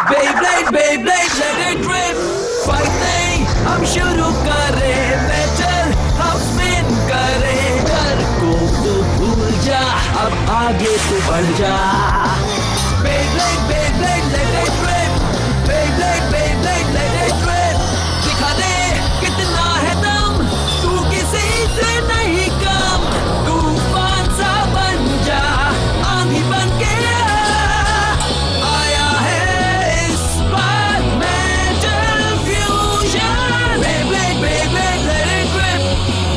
Beyblade, Beyblade, let it rip. Fighting, हम शुरू करें बैटल, हम स्पिन करें डर को तो भूल जा, अब आगे तो बढ़ जा. Beyblade, Beyblade, let it rip. Beyblade, Beyblade, let it rip. दिखा दे कितना है दम, तू किसी से नहीं कम. तूफान सा बन जा, आंधी बन के आया है इस बार metal fusion. Beyblade, Beyblade, let it rip.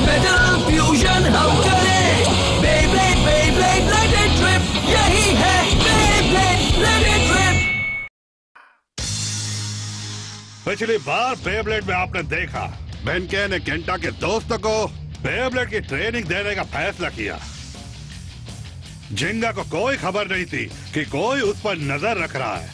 Metal fusion हम करें. Beyblade, Beyblade, let it rip. यही है Beyblade, let it rip. पिछली बार बेब्लेड में आपने देखा बेनके ने केंटा के दोस्तों को बेब्लेड की ट्रेनिंग देने का फैसला किया. जिंगा को कोई खबर नहीं थी कि कोई उस पर नजर रख रहा है.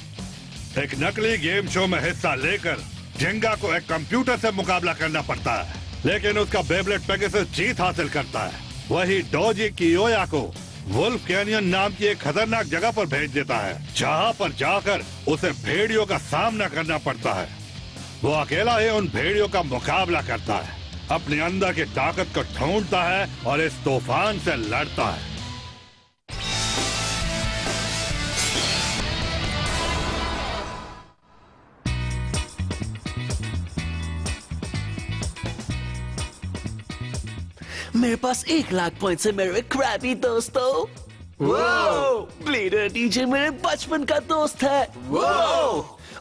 एक नकली गेम शो में हिस्सा लेकर जिंगा को एक कंप्यूटर से मुकाबला करना पड़ता है, लेकिन उसका बेब्लेड पेगासस जीत हासिल करता है. वही डोजी कियोया को वुल्फ कैनियन नाम की एक खतरनाक जगह पर भेज देता है, जहां पर जाकर उसे भेड़ियों का सामना करना पड़ता है. वो अकेला ही उन भेड़ियों का मुकाबला करता है, अपने अंदर की ताकत को ढूंढता है और इस तूफान से लड़ता है. मेरे पास 1,00,000 पॉइंट्स है मेरे क्रैबी दोस्तों. ब्लेडर डीजे मेरे बचपन का दोस्त है.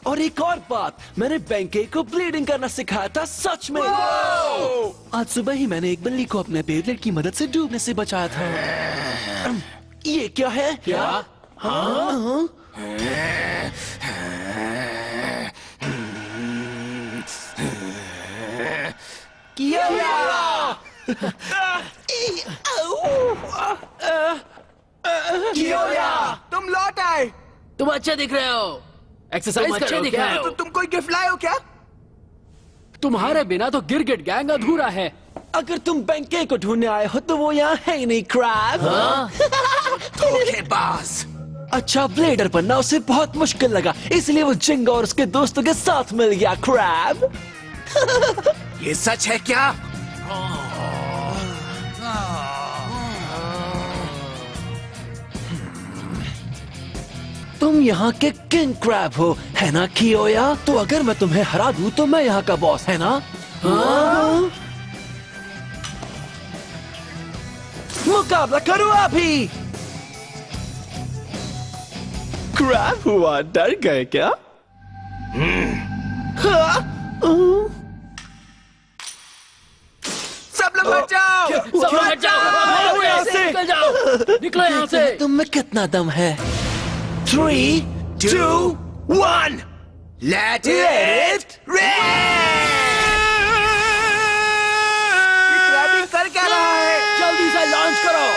और एक और बात, मैंने बेंके को ब्लीडिंग करना सिखाया था सच में. आज सुबह ही मैंने एक बिल्ली को अपने बेब्लेड की मदद से डूबने से बचाया था. ये क्या है? क्या? हाँ? कियोया, तुम लौट आए. तुम अच्छे दिख रहे हो. एक्सरसाइज कर रहे हो क्या? तुम कोई गिफ्ट लाए हो क्या? तुम्हारे बिना तो गिरगिट गैंग अधूरा है. अगर तुम बेंके को ढूंढने आए हो तो वो यहाँ है ही नहीं क्रैब. धोखेबाज. अच्छा, ब्लेडर बनना उसे बहुत मुश्किल लगा, इसलिए वो जिंगा और उसके दोस्तों के साथ मिल गया क्रैब. ये सच है क्या? तुम यहाँ के किंग क्रैब हो, है ना कियोया? तो अगर मैं तुम्हें हरा दूं तो मैं यहाँ का बॉस, है ना? हाँ? मुकाबला करो अभी. क्रैब हुआ, डर गए क्या? सब लोग हट जाओ. सब हट जाओ. यहाँ से निकल जाओ. निकलो यहाँ से. तुम में कितना दम है? 3, 2, 1. Let it rip. क्रैबिंग कर क्या रहा है? जल्दी से लॉन्च करो.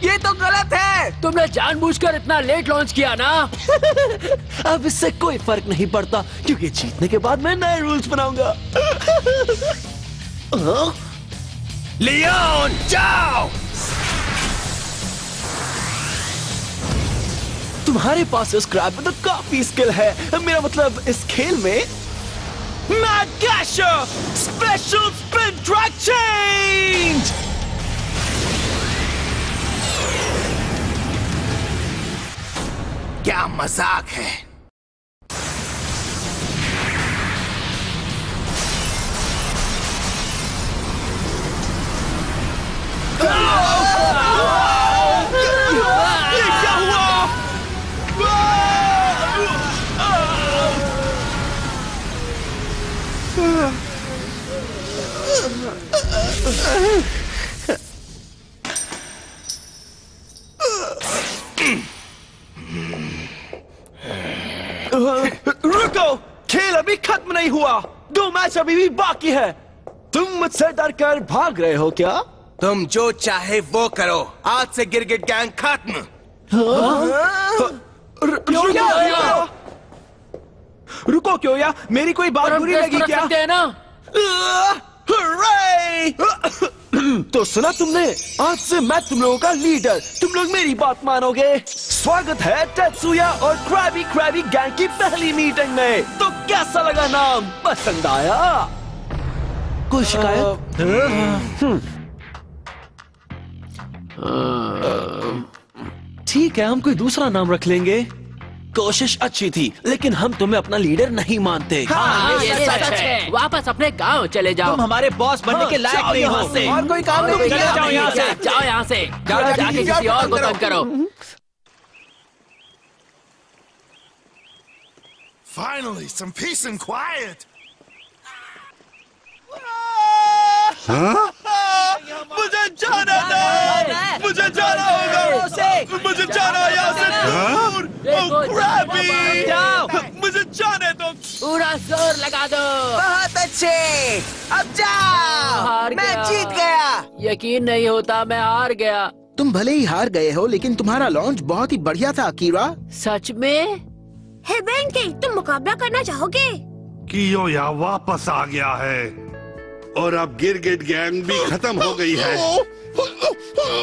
ये तो गलत है. तुमने जानबूझकर इतना लेट लॉन्च किया ना. अब इससे कोई फर्क नहीं पड़ता, क्योंकि जीतने के बाद मैं नए रूल्स बनाऊंगा. लियोन, जाओ. तुम्हारे पास इस क्रैब में तो काफी स्किल है. मेरा मतलब इस खेल में. Mad गैशर special spin track change. क्या मजाक है. ये क्या हुआ? रुको, खेल अभी खत्म नहीं हुआ. 2 मैच अभी भी बाकी है. तुम मुझसे डरकर भाग रहे हो क्या? तुम जो चाहे वो करो. आज से गिरगिट गैंग खत्म. रुको क्यों मेरी कोई बात बुरी लगी क्या? है ना? Hooray! तो सुना तुमने, आज से मैं तुम लोगों का लीडर। तुम लोग मेरी बात मानोगे। स्वागत है टेत्सुया और क्रैबी गैंग की पहली मीटिंग में। तो कैसा लगा नाम? पसंद आया? कोई शिकायत? ठीक है, हम कोई दूसरा नाम रख लेंगे। कोशिश अच्छी थी, लेकिन हम तुम्हें अपना लीडर नहीं मानते। हाँ, ये सच है। वापस अपने गांव चले जाओ। तुम हमारे बॉस बनने के लायक नहीं हो। और कोई काम नहीं। चले जाओ यहाँ से। जाओ यहाँ से। जाओ जाके किसी और को तंग करो। Finally, some peace and quiet. मुझे जाना था। मुझे जाना होगा। मुझे जाना यहाँ से दूर। मुझे जाने दो। पूरा जोर लगा दो। बहुत अच्छे, अब जाओ। मैं जीत गया। यकीन नहीं होता, मैं हार गया। तुम भले ही हार गए हो, लेकिन तुम्हारा लॉन्च बहुत ही बढ़िया था, कीरा। सच में? हे बेंकी, तुम मुकाबला करना चाहोगे? कियोया वापस आ गया है और अब गिरगिट गैंग भी खत्म हो गई है।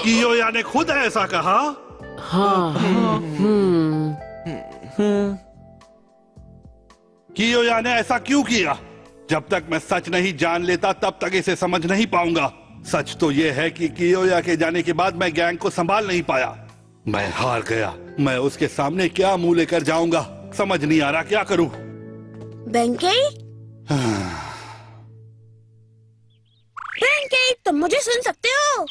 कियोया ने खुद ऐसा कहा। कियोया ने ऐसा क्यों किया? जब तक मैं सच नहीं जान लेता तब तक इसे समझ नहीं पाऊंगा। सच तो यह है कि कियोया के जाने के बाद मैं गैंग को संभाल नहीं पाया। मैं हार गया। मैं उसके सामने क्या मुंह लेकर जाऊंगा, समझ नहीं आ रहा क्या करूं। बेंकी? बेंकी, तुम मुझे सुन सकते हो?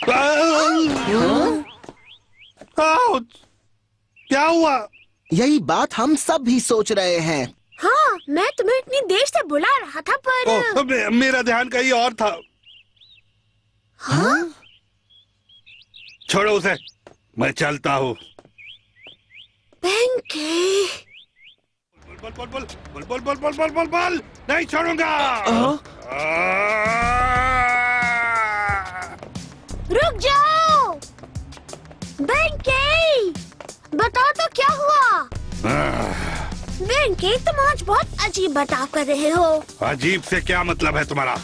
क्या हुआ? यही बात हम सब भी सोच रहे हैं। हाँ, मैं तुम्हें इतनी देर से बुला रहा था पर मेरा ध्यान कहीं और था। हाँ? छोड़ो उसे, मैं चलता हूँ। बेंकी, बोल बोल बोल बोल बोल बोल बोल बोल बोल बोल, नहीं छोड़ूंगा। रुक जाओ। बेंकी, बताओ तो क्या हुआ? बेंकी, तुम आज बहुत अजीब बर्ताव कर रहे हो। अजीब से क्या मतलब है तुम्हारा?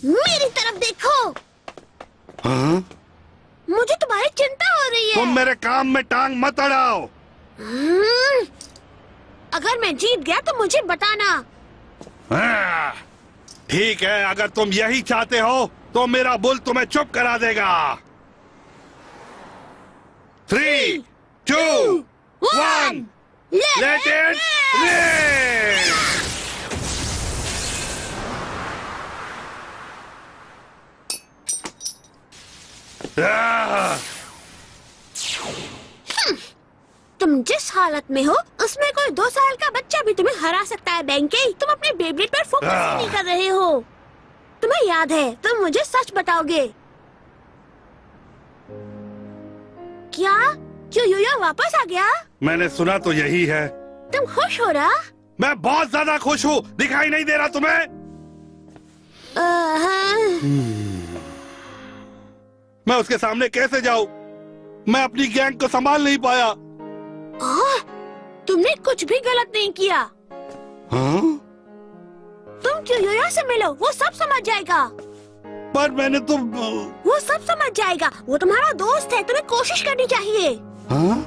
मेरी तरफ देखो। हाँ? मुझे तुम्हारी चिंता हो रही है। तुम मेरे काम में टांग मत अड़ाओ। अगर मैं जीत गया तो मुझे बताना। हाँ, ठीक है, अगर तुम यही चाहते हो तो मेरा बुल तुम्हें चुप करा देगा। 3, 2, 1, let it rain! तुम जिस हालत में हो उसमें कोई 2 साल का बच्चा भी तुम्हें हरा सकता है। बेंकी, तुम अपने बेब्लेड पर फोकस ही नहीं कर रहे हो। तुम्हें याद है, तुम मुझे सच बताओगे क्या? क्यों योयो वापस आ गया? मैंने सुना तो यही है। तुम खुश हो रहा? मैं बहुत ज्यादा खुश हूँ। दिखाई नहीं दे रहा तुम्हें? मैं उसके सामने कैसे जाऊँ? मैं अपनी गैंग को संभाल नहीं पाया। तुमने कुछ भी गलत नहीं किया। हाँ? तुम क्यों योयो से मिलो, वो सब समझ जाएगा। पर मैंने तो वो सब समझ जाएगा। वो तुम्हारा दोस्त है, तुम्हें कोशिश करनी चाहिए। हाँ?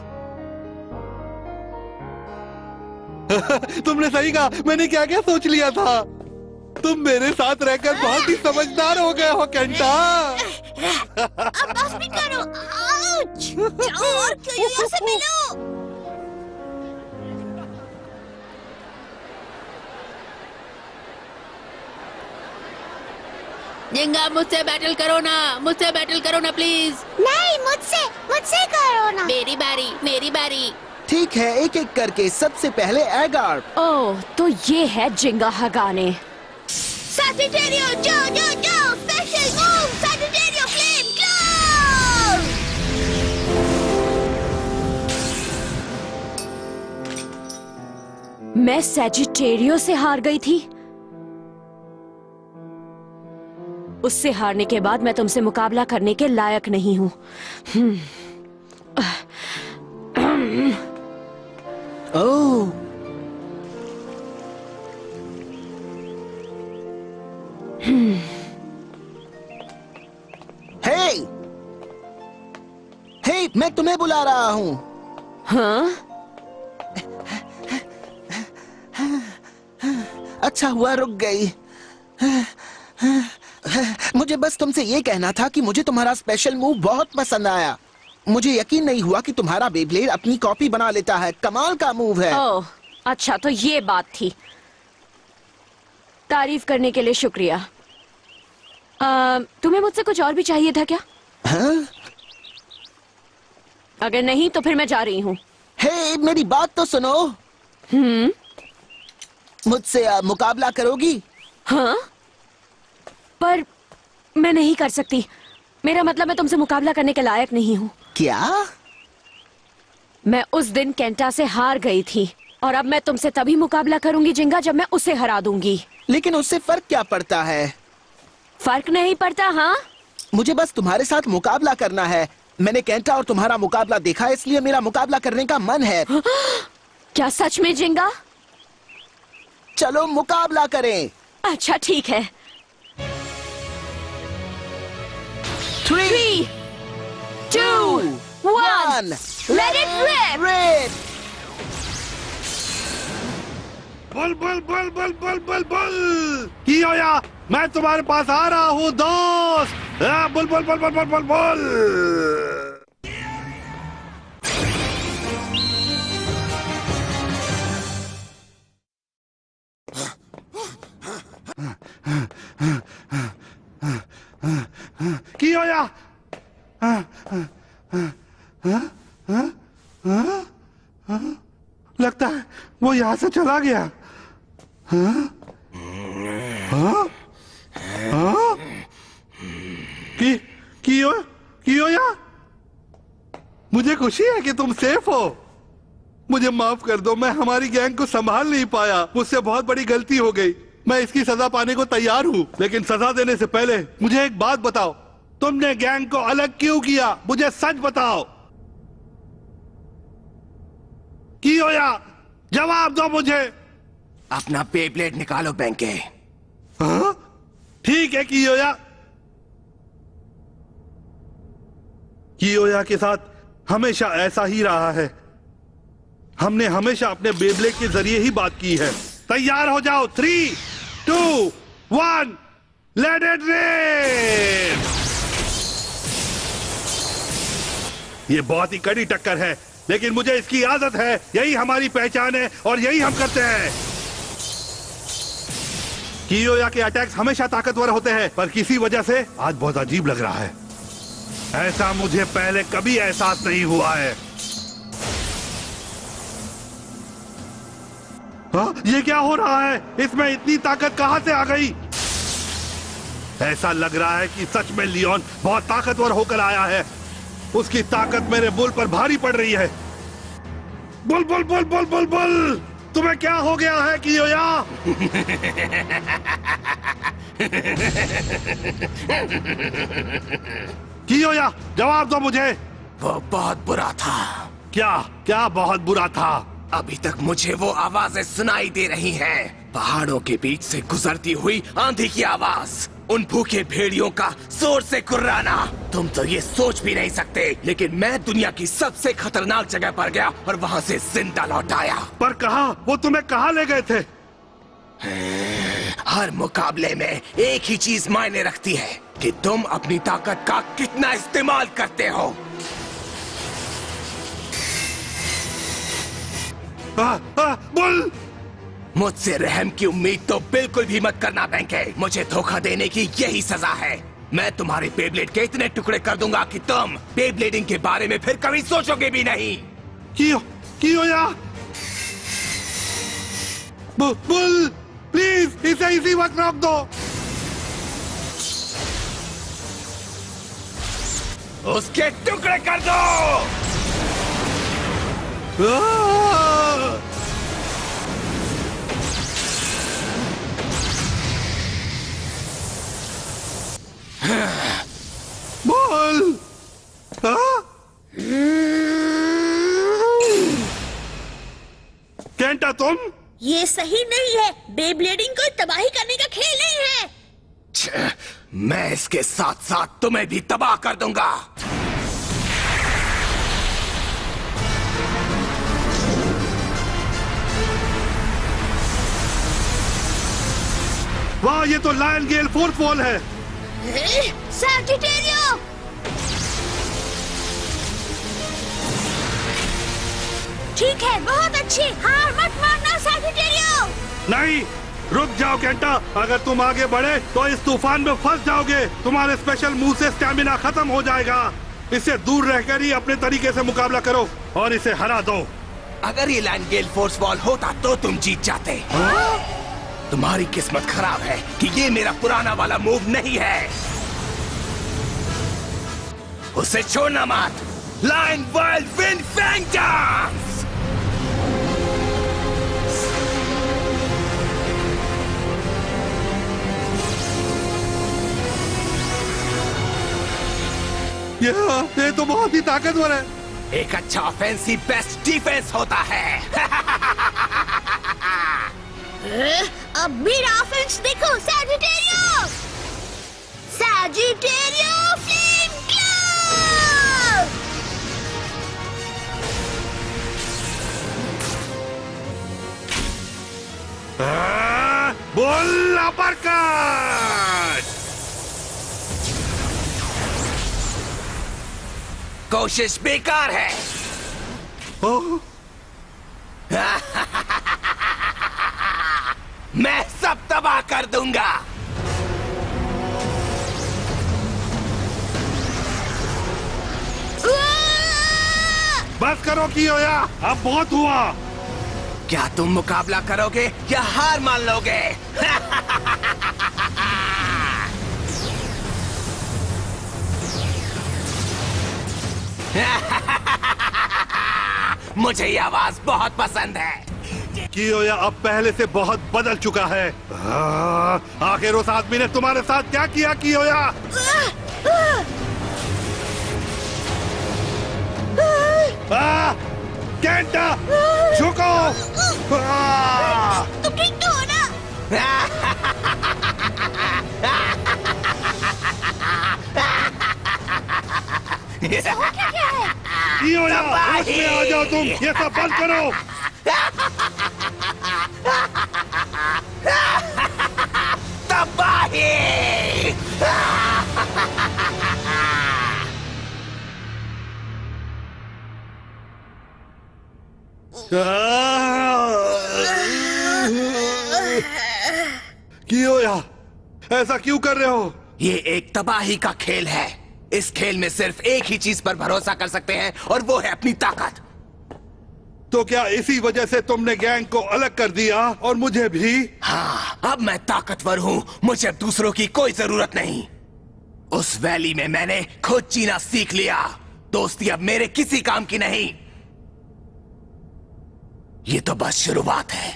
तुमने सही कहा। मैंने क्या क्या सोच लिया था। तुम मेरे साथ रहकर बहुत ही समझदार हो गए हो केंटा। अब बस भी करो। आउच! जाओ और क्यों योयो से मिलो। जिंगा, मुझसे बैटल करो ना। मुझसे बैटल करो ना प्लीज। नहीं, मुझसे करो ना। मेरी बारी, मेरी बारी। ठीक है, एक एक करके। सबसे पहले एगार। ओह, तो ये है जिंगा हगाने। सैजिटेरियो, जाओ। Special move, Sagittario flame claw. मैं सैजिटेरियो से हार गई थी। उससे हारने के बाद मैं तुमसे मुकाबला करने के लायक नहीं हूँ। ओह, हे, हे, मैं तुम्हें बुला रहा हूँ। हाँ? अच्छा हुआ रुक गई। मुझे बस तुमसे ये कहना था कि मुझे तुम्हारा स्पेशल मूव बहुत पसंद आया। मुझे यकीन नहीं हुआ कि तुम्हारा बेब्लेड अपनी कॉपी बना लेता है। कमाल का मूव है। ओह, अच्छा तो ये बात थी। तारीफ करने के लिए शुक्रिया। तुम्हें मुझसे कुछ और भी चाहिए था क्या? हाँ? अगर नहीं तो फिर मैं जा रही हूँ। हे, मेरी बात तो सुनो। मुझसे मुकाबला करोगी? हाँ? पर मैं नहीं कर सकती। मेरा मतलब मैं तुमसे मुकाबला करने के लायक नहीं हूँ। क्या? मैं उस दिन केंटा से हार गई थी और अब मैं तुमसे तभी मुकाबला करूंगी जिंगा जब मैं उसे हरा दूंगी। लेकिन उससे फर्क क्या पड़ता है? फर्क नहीं पड़ता। हाँ, मुझे बस तुम्हारे साथ मुकाबला करना है। मैंने केंटा और तुम्हारा मुकाबला देखा, इसलिए मेरा मुकाबला करने का मन है। क्या सच में जिंगा? चलो मुकाबला करें। अच्छा ठीक है। 3, 2, 1, let it rip! Rip! Bull bull bull bull bull bull bull Kyoya, मैं तुम्हारे पास आ रहा हूँ दोस्त। Bull bull bull bull bull bull bull. Kyoya, लगता है वो यहाँ से चला गया। हाँ? हाँ? हाँ? कियोया, मुझे खुशी है कि तुम सेफ हो। मुझे माफ कर दो, मैं हमारी गैंग को संभाल नहीं पाया। मुझसे बहुत बड़ी गलती हो गई। मैं इसकी सजा पाने को तैयार हूँ, लेकिन सजा देने से पहले मुझे एक बात बताओ, तुमने गैंग को अलग क्यों किया? मुझे सच बताओ। कियोया, जवाब दो मुझे। अपना बेब्लेड निकालो बेंके। हाँ? ठीक है कियोया। कियोया के साथ हमेशा ऐसा ही रहा है। हमने हमेशा अपने बेब्लेड के जरिए ही बात की है। तैयार हो जाओ। 3, 2, 1, लेट इट रिप। ये बहुत ही कड़ी टक्कर है, लेकिन मुझे इसकी आदत है। यही हमारी पहचान है और यही हम करते हैं। कियोया के अटैक्स हमेशा ताकतवर होते हैं, पर किसी वजह से आज बहुत अजीब लग रहा है। ऐसा मुझे पहले कभी एहसास नहीं हुआ है। हाँ? ये क्या हो रहा है? इसमें इतनी ताकत कहां से आ गई? ऐसा लग रहा है कि सच में लियोन बहुत ताकतवर होकर आया है। उसकी ताकत मेरे बुल पर भारी पड़ रही है। Bull bull bull bull bull bull, तुम्हें क्या हो गया है कियोया? कियोया, जवाब दो मुझे। वो बहुत बुरा था। क्या क्या बहुत बुरा था? अभी तक मुझे वो आवाजें सुनाई दे रही हैं। पहाड़ों के बीच से गुजरती हुई आंधी की आवाज, उन भूखे भेड़ियों का जोर से कुर्राना। तुम तो ये सोच भी नहीं सकते, लेकिन मैं दुनिया की सबसे खतरनाक जगह पर गया और वहाँ से जिंदा लौट आया। पर कहाँ? वो तुम्हें कहाँ ले गए थे? हर मुकाबले में एक ही चीज मायने रखती है कि तुम अपनी ताकत का कितना इस्तेमाल करते हो। बुल, मुझसे रहम की उम्मीद तो बिल्कुल भी मत करना बेंके। मुझे धोखा देने की यही सजा है। मैं तुम्हारे बेब्लेड के इतने टुकड़े कर दूंगा कि तुम बेब्लेडिंग के बारे में फिर कभी सोचोगे भी नहीं। कियोया, बुल, प्लीज इसे इसी वक्त रोक दो। उसके टुकड़े कर दो। बोल। केंटा, तुम? ये सही नहीं है। बेब्लेडिंग कोई तबाही करने का खेल नहीं है। मैं इसके साथ साथ तुम्हें भी तबाह कर दूंगा। वाह, ये तो लायन गेल फोर्थ वॉल है। सैजिटेरियो! ठीक है, बहुत अच्छी। हार मत मानना सैजिटेरियो। नहीं, रुक जाओ केंटा। अगर तुम आगे बढ़े तो इस तूफान में फंस जाओगे। तुम्हारे स्पेशल मूव से स्टैमिना खत्म हो जाएगा। इससे दूर रहकर ही अपने तरीके से मुकाबला करो और इसे हरा दो। अगर ये लायन गेल फोर्स बॉल होता तो तुम जीत जाते। तुम्हारी किस्मत खराब है कि ये मेरा पुराना वाला मूव नहीं है। उसे छोड़ना मत। Lion wild wind fang dance. ये तो बहुत ही ताकतवर है। एक अच्छा ऑफेंसिव बेस्ट डिफेंस होता है। अब मेरा ऑफेंस देखो सैजिटेरियो। सैजिटेरियो फ्लेम क्लाव। बोल अपरकट। कोशिश बेकार है। मैं सब तबाह कर दूंगा। बस करो कियोया, अब बहुत हुआ। क्या तुम मुकाबला करोगे या हार मान लोगे? मुझे ये आवाज बहुत पसंद है। कियोया अब पहले से बहुत बदल चुका है। आखिर उस आदमी ने तुम्हारे साथ क्या किया कियोया? केंटा, झुको। तुम ठीक तो हो ना? हो क्या है? कियोया, उसमें आ जाओ तुम। ये सब बंद करो। तबाही! कियोया, ऐसा क्यों कर रहे हो? ये एक तबाही का खेल है। इस खेल में सिर्फ एक ही चीज पर भरोसा कर सकते हैं और वो है अपनी ताकत। तो क्या इसी वजह से तुमने गैंग को अलग कर दिया और मुझे भी? हाँ, अब मैं ताकतवर हूँ। मुझे अब दूसरों की कोई जरूरत नहीं। उस वैली में मैंने खुद जीना सीख लिया। दोस्ती अब मेरे किसी काम की नहीं। ये तो बस शुरुआत है।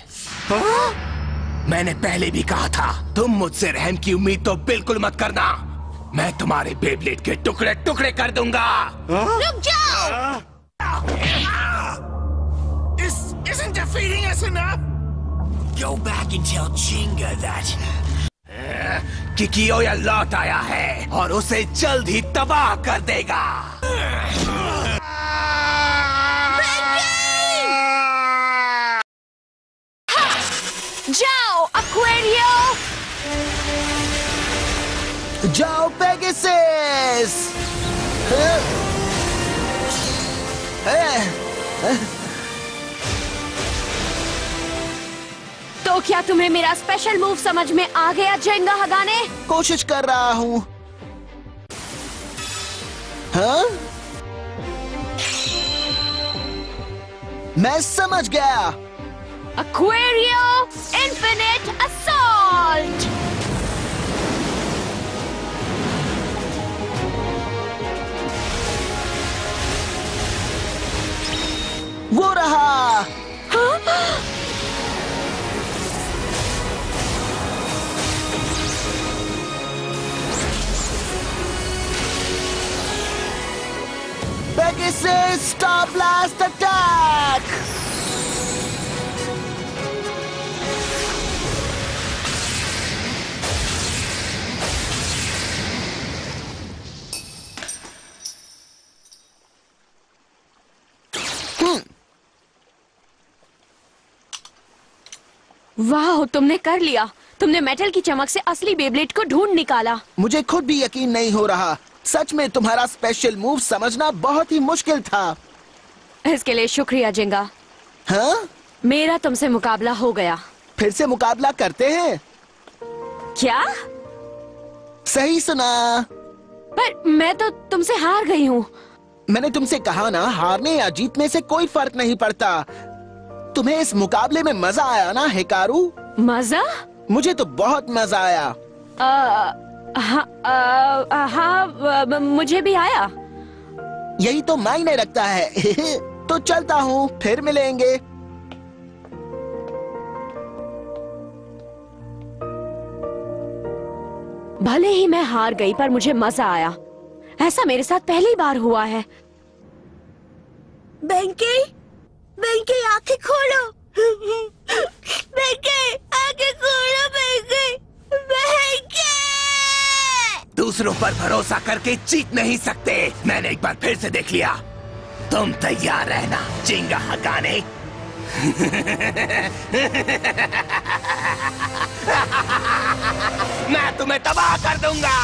मैंने पहले भी कहा था, तुम मुझसे रहम की उम्मीद तो बिल्कुल मत करना। मैं तुम्हारे बेब्लेड के टुकड़े टुकड़े कर दूंगा। रुक जाओ। Isn't defeating us enough? Go back and tell Jinga that. कि कियोया लौट आया है और उसे जल्द ही तबाह कर देगा। जाओ एक्वेरियो। जाओ पेगासस। तो क्या तुम्हें मेरा स्पेशल मूव समझ में आ गया जेंगा हगाने? कोशिश कर रहा हूँ। हाँ? मैं समझ गया। एक्वेरियो इन्फिनिट असॉल्ट। वो रहा। Pegasus, Star Blast attack! वाह, तुमने कर लिया। तुमने मेटल की चमक से असली बेब्लेड को ढूंढ निकाला। मुझे खुद भी यकीन नहीं हो रहा। सच में तुम्हारा स्पेशल मूव समझना बहुत ही मुश्किल था। इसके लिए शुक्रिया जिंगा। हाँ? मेरा तुमसे मुकाबला हो गया। फिर से मुकाबला करते हैं? क्या? सही सुना। पर मैं तो तुमसे हार गई हूँ। मैंने तुमसे कहा ना, हारने या जीतने से कोई फर्क नहीं पड़ता। तुम्हें इस मुकाबले में मजा आया ना हिकारू? मजा? मुझे तो बहुत मजा आया। हाँ, मुझे भी आया। यही तो मायने रखता है। तो चलता हूँ, फिर मिलेंगे। भले ही मैं हार गई पर मुझे मजा आया। ऐसा मेरे साथ पहली बार हुआ है। बेंकी, बेंकी आंखें खोलो। बेंकी आंखें खोलो। बेंकी, बेंकी। दूसरों पर भरोसा करके जीत नहीं सकते। मैंने एक बार फिर से देख लिया। तुम तैयार रहना जिंगा हगाने। मैं तुम्हें तबाह कर दूंगा।